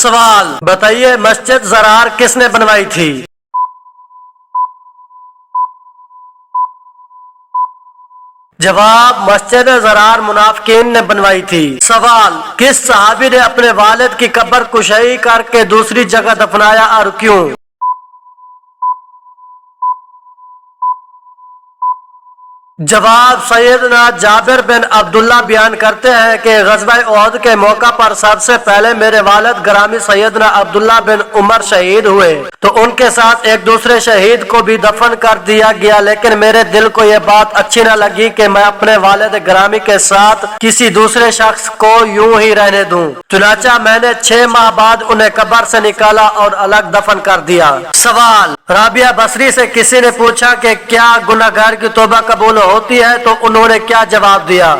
सवाल बताइए, मस्जिद ज़रार किसने बनवाई थी? जवाब, मस्जिद ज़रार मुनाफिकीन ने बनवाई थी। सवाल, किस सहाबी ने अपने वालिद की कब्र कुशई करके दूसरी जगह दफनाया और क्यों? जवाब, सैयदना जाबिर बिन अब्दुल्ला बयान करते हैं कि ग़ज़वा उहद के मौका पर सबसे पहले मेरे वालिद ग्रामी सैयदना अब्दुल्ला बिन उमर शहीद हुए तो उनके साथ एक दूसरे शहीद को भी दफन कर दिया गया, लेकिन मेरे दिल को यह बात अच्छी न लगी कि मैं अपने वालिद ग्रामी के साथ किसी दूसरे शख्स को यूं ही रहने दूं। चुनाचा मैंने 6 माह बाद उन्हें कब्र से निकाला और अलग दफन कर दिया। सवाल, राबिया बसरी से किसी ने पूछा कि क्या गुनाहगार की तौबा कबूल होती है, तो उन्होंने क्या जवाब दिया?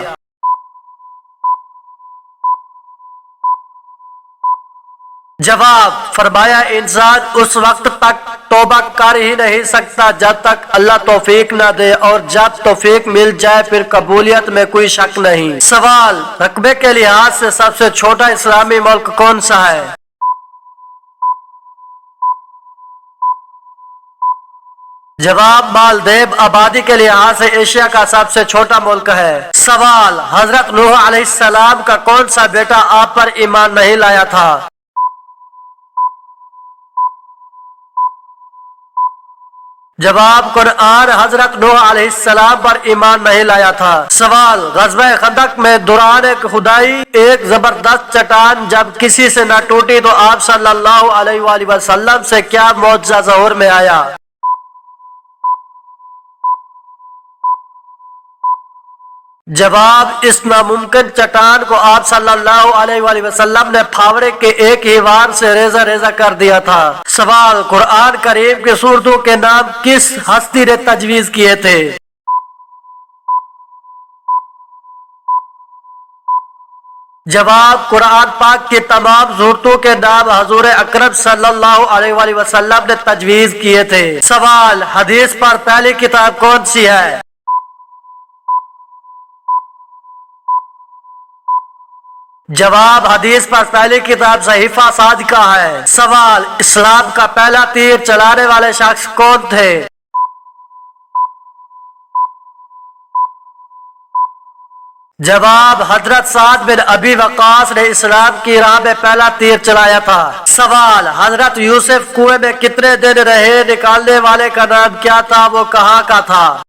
जवाब, फरमाया इंसान उस वक्त तक तौबा कर ही नहीं सकता जब तक अल्लाह तौफीक न दे, और जब तौफीक मिल जाए फिर कबूलियत में कोई शक नहीं। सवाल, रकबे के लिहाज से सबसे छोटा इस्लामी मुल्क कौन सा है? जवाब, मालदीव आबादी के लिहाज से एशिया का सबसे छोटा मुल्क है। सवाल, हजरत नूह अलैहिस्सलाम का कौन सा बेटा आप पर ईमान नहीं लाया था? जवाब, कुरआन हजरत नूह अलैहिस्सलाम पर ईमान नहीं लाया था। सवाल, ग़ज़वा खंदक में दौरान खुदाई एक जबरदस्त चट्टान जब किसी से न टूटी तो आप सल्लल्लाहु अलैहि वसल्लम से क्या मौजज़ा ज़हूर में आया? जवाब, इस नामुमकिन चट्टान को आप सल्लल्लाहु अलैहि वसल्लम ने फावड़े के एक ही वार से रेजा रेजा कर दिया था। सवाल, कुरान करीम की सूरतों के नाम किस हस्ती ने तजवीज किए थे? जवाब, कुरान पाक की तमाम सूरतों के नाम हजूर अकरम सल्लल्लाहु अलैहि वसल्लम ने तजवीज किए थे। सवाल, हदीस पर पहली किताब कौन सी है? जवाब, हदीस पर पहली किताब सहीफा सादिका है। सवाल, इस्लाम का पहला तीर चलाने वाले शख्स कौन थे? जवाब, हजरत साद बिन अबी वक़ास ने इस्लाम की राह में पहला तीर चलाया था। सवाल, हजरत यूसुफ कुएं में कितने दिन रहे, निकालने वाले का नाम क्या था, वो कहाँ का था?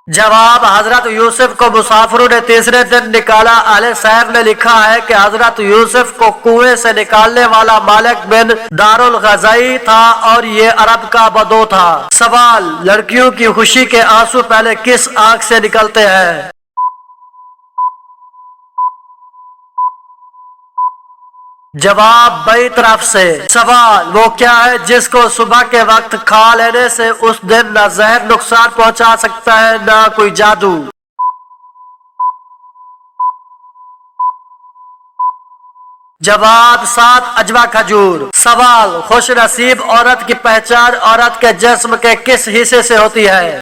जवाब, हजरत यूसुफ को मुसाफिरों ने तीसरे दिन निकाला। अहले सैर ने लिखा है कि हजरत यूसुफ को कुएं से निकालने वाला मालिक बिन दारुल गज़ाई था और ये अरब का बदो था। सवाल, लड़कियों की खुशी के आंसू पहले किस आंख से निकलते हैं? जवाब, बाईं तरफ से। सवाल, वो क्या है जिसको सुबह के वक्त खा लेने से उस दिन न जहर नुकसान पहुंचा सकता है न कोई जादू? जवाब, 7 अजवा खजूर। सवाल, खुश नसीब औरत की पहचान औरत के जिस्म के किस हिस्से से होती है?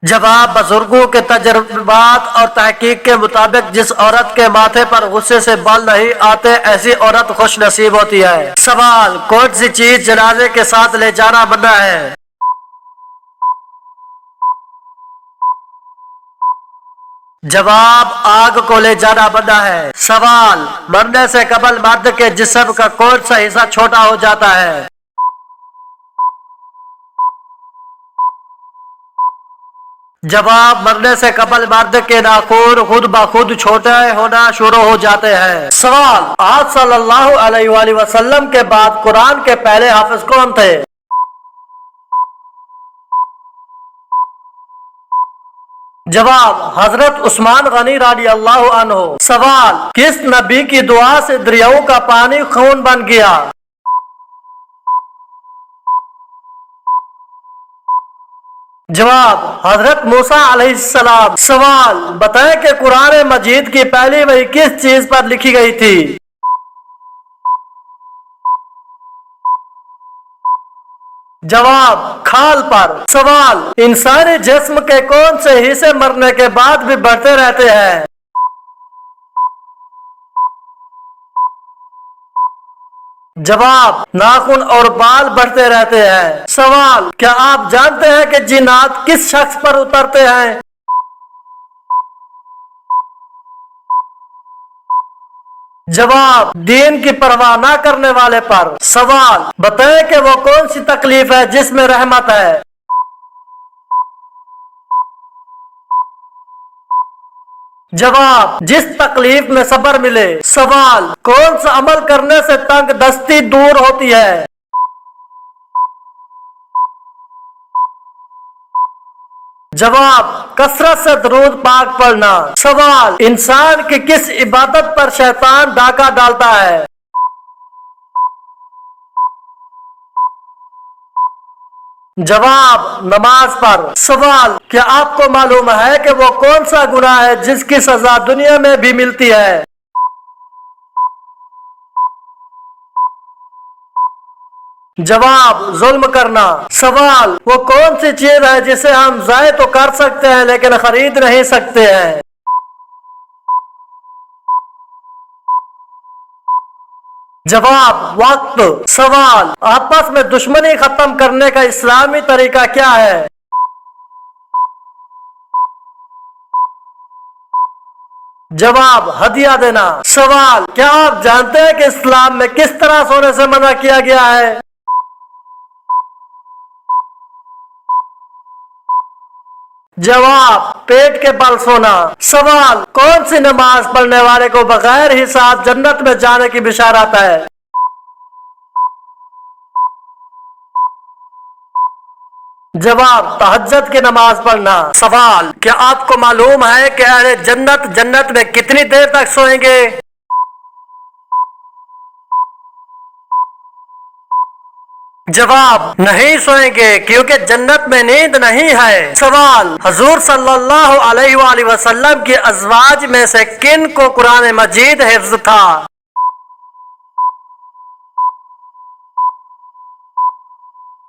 जवाब, बुजुर्गों के तजर्बात और तहकीक के मुताबिक जिस औरत के माथे पर गुस्से से बाल नहीं आते ऐसी औरत खुश नसीब होती है। सवाल, कौन सी चीज जनाजे के साथ ले जाना मना है? जवाब, आग को ले जाना मना है। सवाल, मरने से कबल मर्द के जिस्म का कौन सा हिस्सा छोटा हो जाता है? जवाब, मरने से कबल मर्द के नाखून खुद ब खुद छोटे होना शुरू हो जाते हैं। सवाल, आप सल्लल्लाहु अलैहि वसल्लम के बाद कुरान के पहले हाफिज कौन थे? जवाब, हजरत उस्मान गनी रज़ी अल्लाहु अन्हु। सवाल, किस नबी की दुआ से दरियाओं का पानी खून बन गया? जवाब, हजरत मूसा अलैहिस्सलाम। सवाल, बताएं कि कुरान मजीद की पहली वही किस चीज पर लिखी गई थी? जवाब खाल पर। सवाल इंसानी जिस्म के कौन से हिस्से मरने के बाद भी बढ़ते रहते हैं? जवाब नाखून और बाल बढ़ते रहते हैं। सवाल क्या आप जानते हैं कि जिन्नात किस शख्स पर उतरते हैं? जवाब दीन की परवाह ना करने वाले पर। सवाल बताएं कि वो कौन सी तकलीफ है जिसमें रहमत है? जवाब जिस तकलीफ में सब्र मिले। सवाल कौन सा अमल करने से तंग दस्ती दूर होती है? जवाब कसरत से दरूद पाक पढ़ना। सवाल इंसान की किस इबादत पर शैतान डाका डालता है? जवाब नमाज पर। सवाल क्या आपको मालूम है कि वो कौन सा गुनाह है जिसकी सजा दुनिया में भी मिलती है? जवाब जुल्म करना। सवाल वो कौन सी चीज है जिसे हम जाय तो कर सकते हैं लेकिन खरीद नहीं सकते हैं? जवाब वक्त। सवाल आपस में दुश्मनी खत्म करने का इस्लामी तरीका क्या है? जवाब हदिया देना। सवाल क्या आप जानते हैं कि इस्लाम में किस तरह सोने से मना किया गया है? जवाब पेट के बल सोना। सवाल कौन सी नमाज पढ़ने वाले को बगैर हिसाब जन्नत में जाने की बिशारत है? जवाब तहज्जुद की नमाज पढ़ना। सवाल क्या आपको मालूम है कि अहले जन्नत में कितनी देर तक सोएंगे? जवाब नहीं सोएंगे क्योंकि जन्नत में नींद नहीं है। सवाल हुजूर सल्लल्लाहु अलैहि वसल्लम की अज़वाज में से किन को कुरान मजीद हिफ्ज़ था?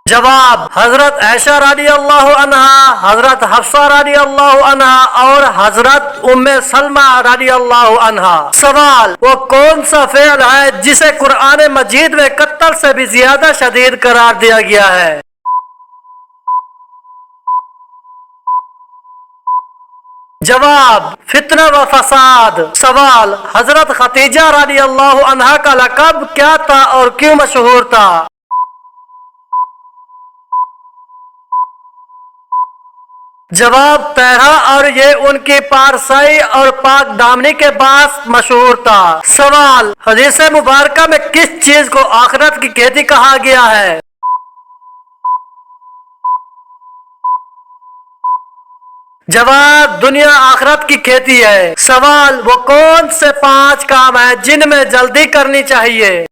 जवाब हजरत ऐशा रदी अल्लाह अन्हा, हजरत हफ्सा रदी अल्लाह अन्हा और हजरत उम्मे सलमा रदी अल्लाह अन्हा। सवाल वो कौन सा फेल है जिसे कुरान मजीद में कत्ल से भी ज्यादा शदीद करार दिया गया है? जवाब फितना व फसाद। सवाल हजरत खतीजा रदी अल्लाह अन्हा का लक़ब क्या था और क्यों मशहूर था? जवाब तहरा और ये उनकी पारसाई और पाक दामनी के पास मशहूर था। सवाल हदीस मुबारका में किस चीज को आखिरत की खेती कहा गया है? जवाब दुनिया आखिरत की खेती है। सवाल वो कौन से 5 काम हैं जिनमें जल्दी करनी चाहिए?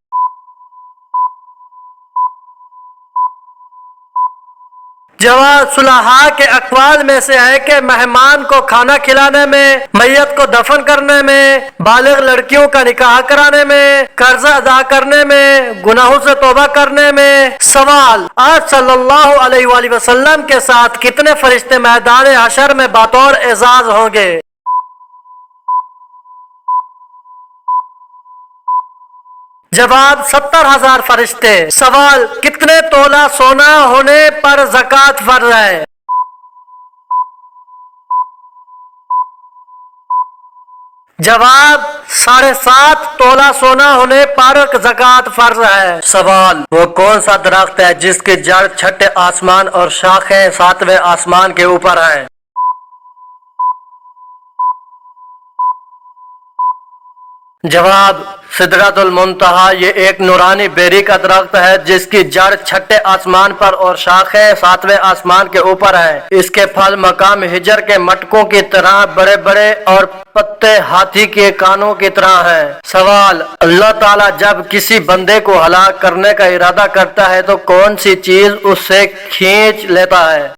जवाब सुलहा के अक़वाल में से है कि मेहमान को खाना खिलाने में, मैयत को दफन करने में, बालिग लड़कियों का निकाह कराने में, कर्जा अदा करने में, गुनाहों से तौबा करने में। सवाल आज सल्लल्लाहु अलैहि वसल्लम के साथ कितने फरिश्ते मैदान हशर में बतौर एजाज होंगे? जवाब 70,000 फरिश्ते। सवाल कितने तोला सोना होने पर ज़कात फर्ज है? जवाब 7.5 तोला सोना होने पर ज़कात फर्ज है। सवाल वो कौन सा दरख्त है जिसकी जड़ 6ठे आसमान और शाखें 7वें आसमान के ऊपर है? जवाब सिदरतुल मुंतहा। ये एक नूरानी बेरी का दरख्त है जिसकी जड़ 6ठे आसमान पर और शाखें 7वें आसमान के ऊपर है। इसके फल मकाम हिजर के मटकों की तरह बड़े बड़े और पत्ते हाथी के कानों की तरह हैं। सवाल अल्लाह ताला जब किसी बंदे को हलाक करने का इरादा करता है तो कौन सी चीज उससे खींच लेता है?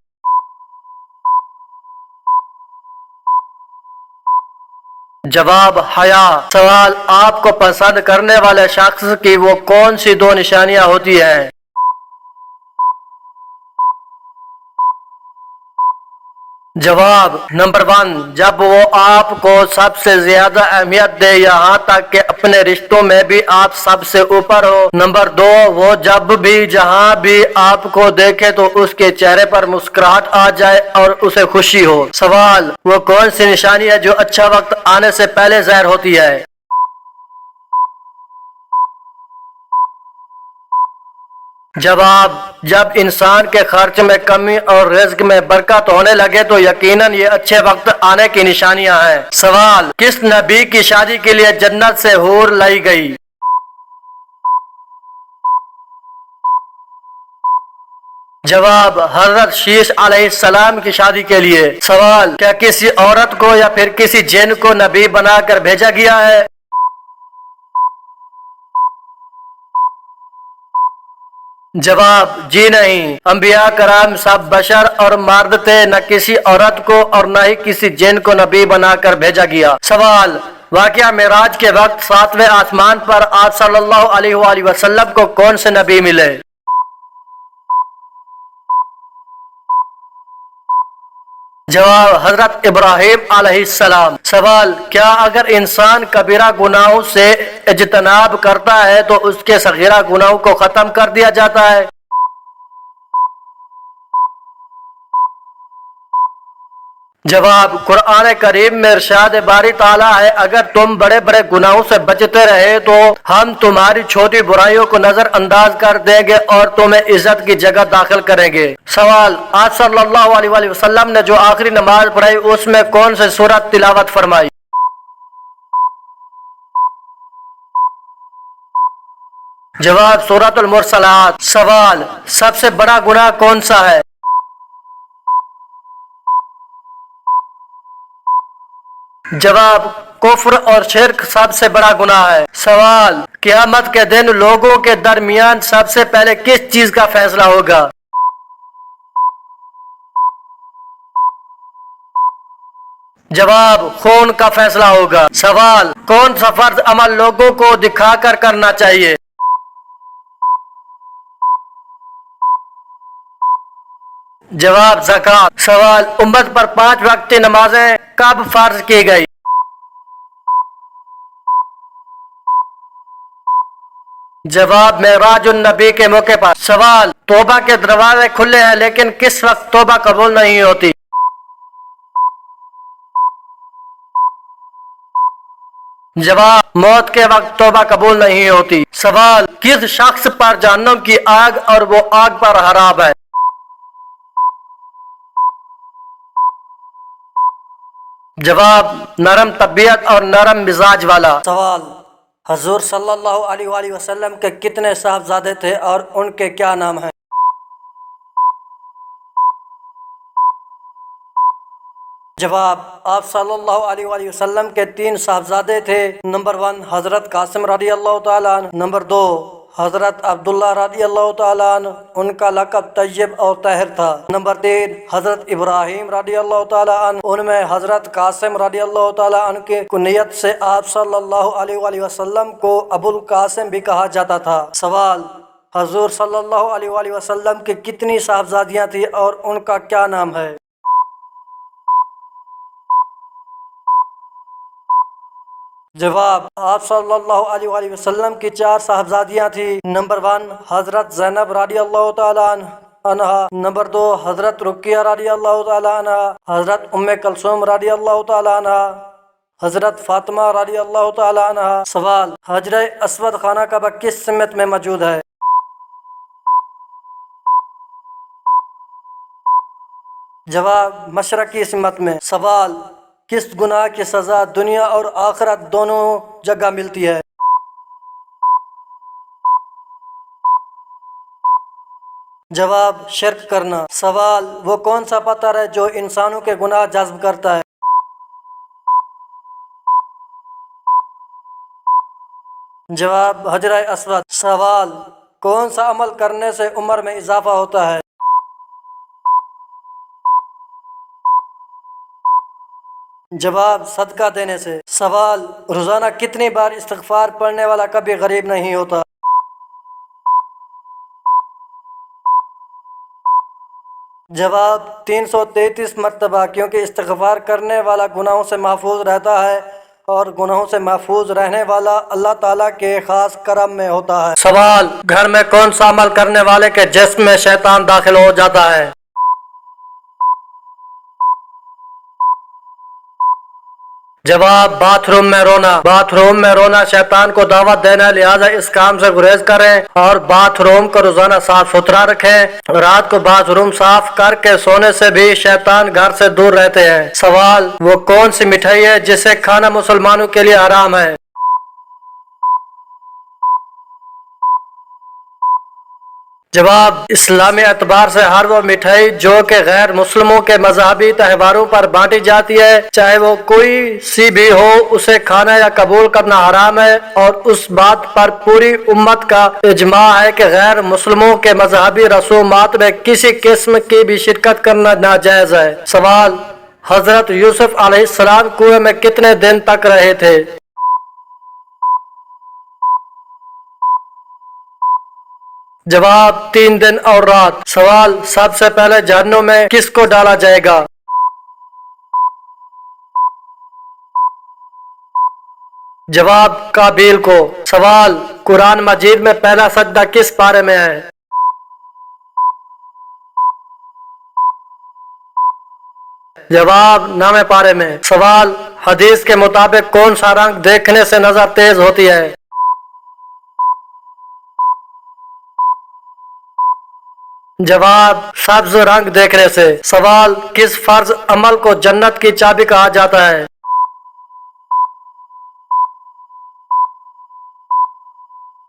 जवाब हया। सवाल आपको पसंद करने वाले शख्स की वो कौन सी 2 निशानियां होती हैं? जवाब नंबर 1, जब वो आपको सबसे ज्यादा अहमियत दे, यहाँ तक कि अपने रिश्तों में भी आप सबसे ऊपर हो। नंबर 2, वो जब भी जहाँ भी आपको देखे तो उसके चेहरे पर मुस्कुराहट आ जाए और उसे खुशी हो। सवाल, वो कौन सी निशानी है जो अच्छा वक्त आने से पहले ज़ाहिर होती है? जवाब, जब इंसान के खर्च में कमी और रिज्क में बरकत होने लगे तो यकीनन ये अच्छे वक्त आने की निशानियां हैं। सवाल, किस नबी की शादी के लिए जन्नत से हूर लाई गई? जवाब, हजरत शीश अलैहिस्सलाम की शादी के लिए। सवाल, क्या किसी औरत को या फिर किसी जिन को नबी बनाकर भेजा गया है? जवाब, जी नहीं, अंबिया कराम सब बशर और मर्द थे, न किसी औरत को और न ही किसी जिन को नबी बनाकर भेजा गया। सवाल, वाकया मेराज के वक्त 7वें आसमान पर आप सल्लल्लाहु अलैहि वसल्लम को कौन से नबी मिले? जवाब, हजरत इब्राहिम अलैहिस्सलाम। सवाल, क्या अगर इंसान कबीरा गुनाहों से इज्तनाब करता है तो उसके सगीरा गुनाहों को खत्म कर दिया जाता है? जवाब, कुरान करीम में इरशाद बारी ताला है, अगर तुम बड़े बड़े गुनाहों से बचते रहे तो हम तुम्हारी छोटी बुराइयों को नजरअंदाज कर देंगे और तुम्हें इज्जत की जगह दाखिल करेंगे। सवाल, आप सल्लल्लाहु अलैहि वसल्लम ने जो आखिरी नमाज पढ़ाई उसमें कौन सी सूरत तिलावत फरमाई? जवाब, सूरतुल मुरसलात। सवाल, सबसे बड़ा गुनाह कौन सा है? जवाब, कुफ्र और शिर्क सबसे बड़ा गुनाह है। सवाल, क़यामत के दिन लोगों के दरमियान सबसे पहले किस चीज का फैसला होगा? जवाब, खून का फैसला होगा। सवाल, कौन सा फर्ज अमल लोगों को दिखाकर करना चाहिए? जवाब, ज़कात। सवाल, उम्मत पर 5 वक्त की नमाजें कब फर्ज की गई? जवाब, मेराजुन नबी के मौके पर। सवाल, तौबा के दरवाजे खुले हैं लेकिन किस वक्त तौबा कबूल नहीं होती? जवाब, मौत के वक्त तौबा कबूल नहीं होती। सवाल, किस शख्स पर जहन्नम की आग और वो आग पर हराम है? जवाब, नरम तबीयत और नरम मिजाज वाला। सवाल, हजूर सल्लल्लाहु अलैहि वसल्लम के कितने साहबजादे थे और उनके क्या नाम हैं? जवाब, आप सल्लल्लाहु अलैहि वसल्लम के 3 साहबजादे थे। नंबर 1 हजरत कासिम रदी अल्लाह तआला अन्हु, नंबर 2 हजरत अब्दुल्ला रदी अल्लाह तआला अन्हु, उनका लक़ब तय्यब और ताहिर था। नंबर 3 हजरत इब्राहिम रदी अल्लाह तआला अन्हु, उनमें हजरत कासिम रदी अल्लाह तआला अन्हु के कुनियत से आप सल्लल्लाहु अलैहि वसल्लम को अबुल कासिम भी कहा जाता था। सवाल, हजूर सल्लल्लाहु अलैहि वसल्लम की कितनी साहबजादियाँ थी और उनका क्या नाम है? जवाब, आप सल्लल्लाहु अलैहि वसल्लम की 4 साहबजादियाँ थी। नंबर 1 हजरत ज़ैनब रदी अल्लाह तआला अन्हा, नंबर 2 हजरत रुकिया रदी अल्लाह तआला अन्हा, हजरत उम्मे कलसूम रदी अल्लाह तआला अन्हा, हजरत फातिमा रदी अल्लाह तआला अन्हा। सवाल, हजर अस्वद खाना काबा किस सिमत में मौजूद है? जवाब, मशरकी सिमत में। सवाल, किस गुनाह की सजा दुनिया और आखिरत दोनों जगह मिलती है? जवाब, शिर्क करना। सवाल, वो कौन सा पत्थर है जो इंसानों के गुनाह जज्ब करता है? जवाब, हजर अस्वद। सवाल, कौन सा अमल करने से उम्र में इजाफा होता है? जवाब, सदका देने से। सवाल, रोजाना कितनी बार इस्तिग़फ़ार पढ़ने वाला कभी गरीब नहीं होता? जवाब 333 मरतबा, क्योंकि इस्तिग़फ़ार करने वाला गुनाहों से महफूज रहता है और गुनाहों से महफूज रहने वाला अल्लाह ताला के खास करम में होता है। सवाल, घर में कौन सा अमल करने वाले के जिस्म में शैतान दाखिल हो जाता है? जवाब, बाथरूम में रोना। बाथरूम में रोना शैतान को दावत देना, लिहाजा इस काम से गुरेज करें और बाथरूम को रोजाना साफ सुथरा रखें। रात को बाथरूम साफ करके सोने से भी शैतान घर से दूर रहते हैं। सवाल, वो कौन सी मिठाई है जिसे खाना मुसलमानों के लिए हराम है? जवाब, इस्लामी एतबार से हर वो मिठाई जो कि गैर मुस्लिमों के मजहबी त्योहारों पर बांटी जाती है, चाहे वो कोई सी भी हो, उसे खाना या कबूल करना हराम है और उस बात पर पूरी उम्मत का इजमा है कि गैर मुस्लिमों के मजहबी रसूमात में किसी किस्म की भी शिरकत करना नाजायज है। सवाल, हजरत यूसुफ अलैहिस्सलाम कुएं में कितने दिन तक रहे थे? जवाब, 3 दिन और रात। सवाल, सबसे पहले जहन्नुम में किसको डाला जाएगा? जवाब, काबिल को। सवाल, कुरान मजीद में पहला सजदा किस पारे में है? जवाब, 9वें पारे में। सवाल, हदीस के मुताबिक कौन सा रंग देखने से नजर तेज होती है? जवाब, सब्ज रंग देखने से। सवाल, किस फर्ज अमल को जन्नत की चाबी कहा जाता है?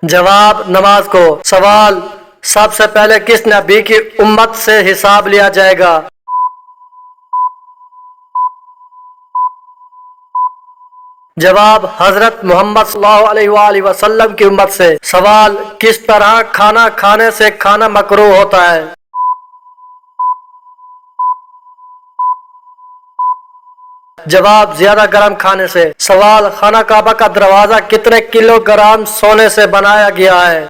जवाब, नमाज को। सवाल, सबसे पहले किस नबी की उम्मत से हिसाब लिया जाएगा? जवाब, हजरत मोहम्मद सल्लल्लाहु अलैहि वसल्लम की उम्मत से। सवाल, किस तरह खाना खाने से खाना मकरूह होता है? जवाब, ज्यादा गर्म खाने से। सवाल, खाना काबा का दरवाजा कितने किलोग्राम सोने से बनाया गया है?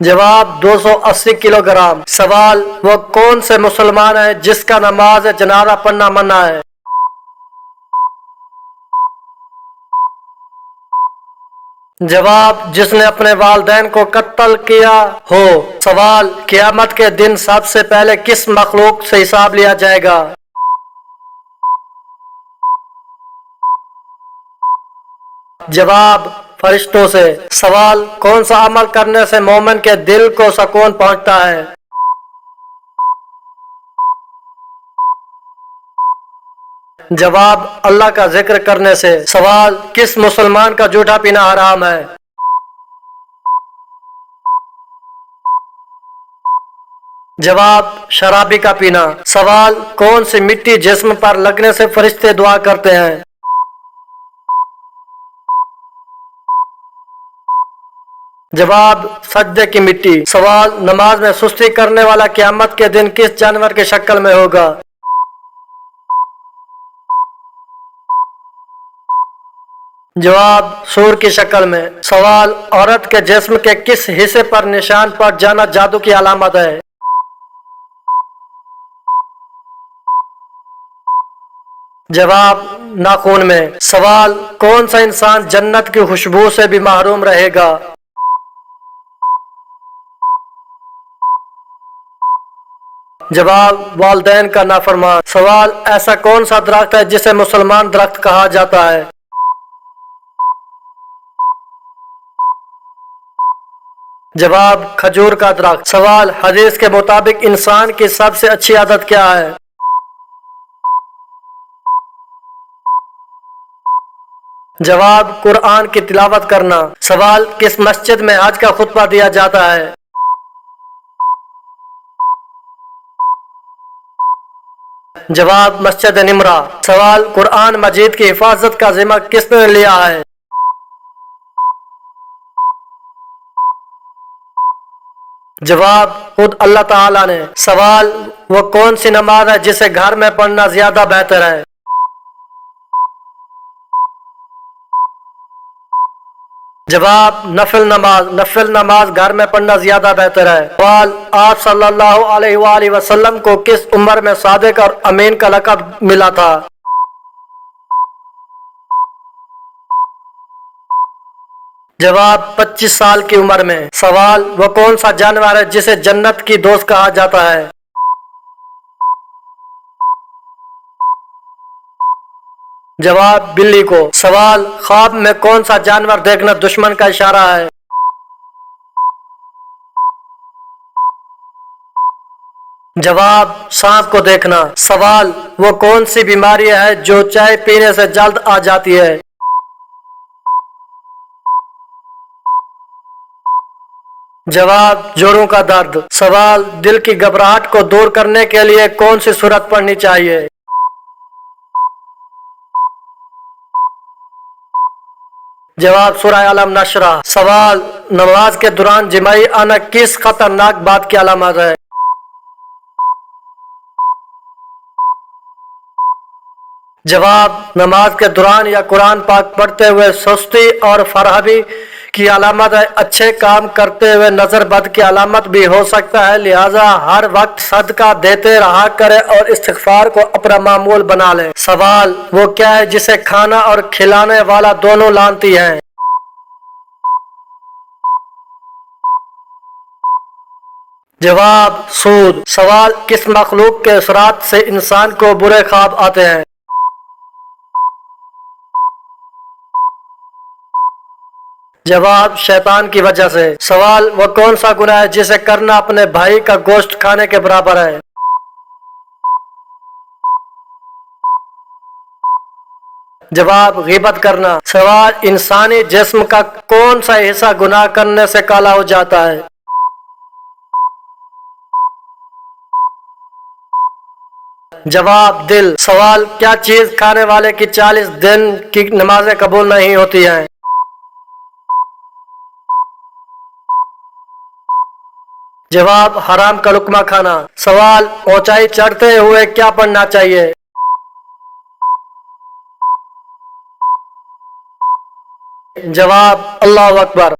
जवाब, 280 किलोग्राम। सवाल, वो कौन से मुसलमान है जिसका नमाज जनाजा पढ़ना मना है? जवाब, जिसने अपने वालिदैन को कत्ल किया हो। सवाल, क़यामत के दिन सबसे पहले किस मखलूक से हिसाब लिया जाएगा? जवाब, फरिश्तों से। सवाल, कौन सा अमल करने से मोमिन के दिल को सुकून पहुंचता है? जवाब, अल्लाह का जिक्र करने से। सवाल, किस मुसलमान का जूठा पीना हराम है? जवाब, शराबी का पीना। सवाल, कौन सी मिट्टी जिस्म पर लगने से फरिश्ते दुआ करते हैं? जवाब, सजदे की मिट्टी। सवाल, नमाज में सुस्ती करने वाला क़यामत के दिन किस जानवर की शक्ल में होगा? जवाब, सूर की शक्ल में। सवाल, औरत के जिस्म के किस हिस्से पर निशान पड़ जाना जादू की अलामत है? जवाब, नाखून में। सवाल, कौन सा इंसान जन्नत की खुशबू से भी महरूम रहेगा? जवाब, वालिदैन का नाफरमान। सवाल, ऐसा कौन सा दरख्त है जिसे मुसलमान दरख्त कहा जाता है? जवाब, खजूर का दरख्त। सवाल, हदीस के मुताबिक इंसान की सबसे अच्छी आदत क्या है? जवाब, कुरान की तिलावत करना। सवाल, किस मस्जिद में हज का खुतबा दिया जाता है? जवाब, मस्जिद निमरा। सवाल, कुरान मजीद की हिफाजत का जिम्मा किसने लिया है? जवाब, खुद अल्लाह ताला ने। सवाल, वो कौन सी नमाज है जिसे घर में पढ़ना ज्यादा बेहतर है? जवाब नफिल नमाज घर में पढ़ना ज्यादा बेहतर है। सवाल आप सल्लल्लाहु अलैहि वसल्लम को किस उम्र में सादिक और अमीन का लक़ब मिला था? जवाब 25 साल की उम्र में। सवाल वो कौन सा जानवर है जिसे जन्नत की दोस्त कहा जाता है? जवाब बिल्ली को। सवाल ख्वाब में कौन सा जानवर देखना दुश्मन का इशारा है? जवाब सांप को देखना। सवाल वो कौन सी बीमारी है जो चाय पीने से जल्द आ जाती है? जवाब जोड़ों का दर्द। सवाल दिल की घबराहट को दूर करने के लिए कौन सी सूरत पढ़नी चाहिए? जवाब सूरह अलम नशरा। सवाल नमाज के दौरान जिमाई आना किस खतरनाक बात की अलामत है? जवाब नमाज के दौरान या कुरान पाक पढ़ते हुए सुस्ती और फरहमी की अलामत है। अच्छे काम करते हुए नजर बद की अलामत भी हो सकता है, लिहाजा हर वक्त सदका देते रहा करे और इस्तिग़फ़ार को अपना मामूल बना ले। सवाल वो क्या है जिसे खाना और खिलाने वाला दोनों लानती हैं? जवाब सूद। सवाल किस मखलूक के असरात से इंसान को बुरे ख्वाब आते हैं? जवाब शैतान की वजह से। सवाल वो कौन सा गुनाह है जिसे करना अपने भाई का गोश्त खाने के बराबर है? जवाब गीबत करना। सवाल इंसानी जिस्म का कौन सा हिस्सा गुनाह करने से काला हो जाता है? जवाब दिल। सवाल क्या चीज खाने वाले की 40 दिन की नमाजें कबूल नहीं होती हैं? जवाब हराम का लुकमा खाना। सवाल ऊंचाई चढ़ते हुए क्या पढ़ना चाहिए? जवाब अल्लाहु अकबर।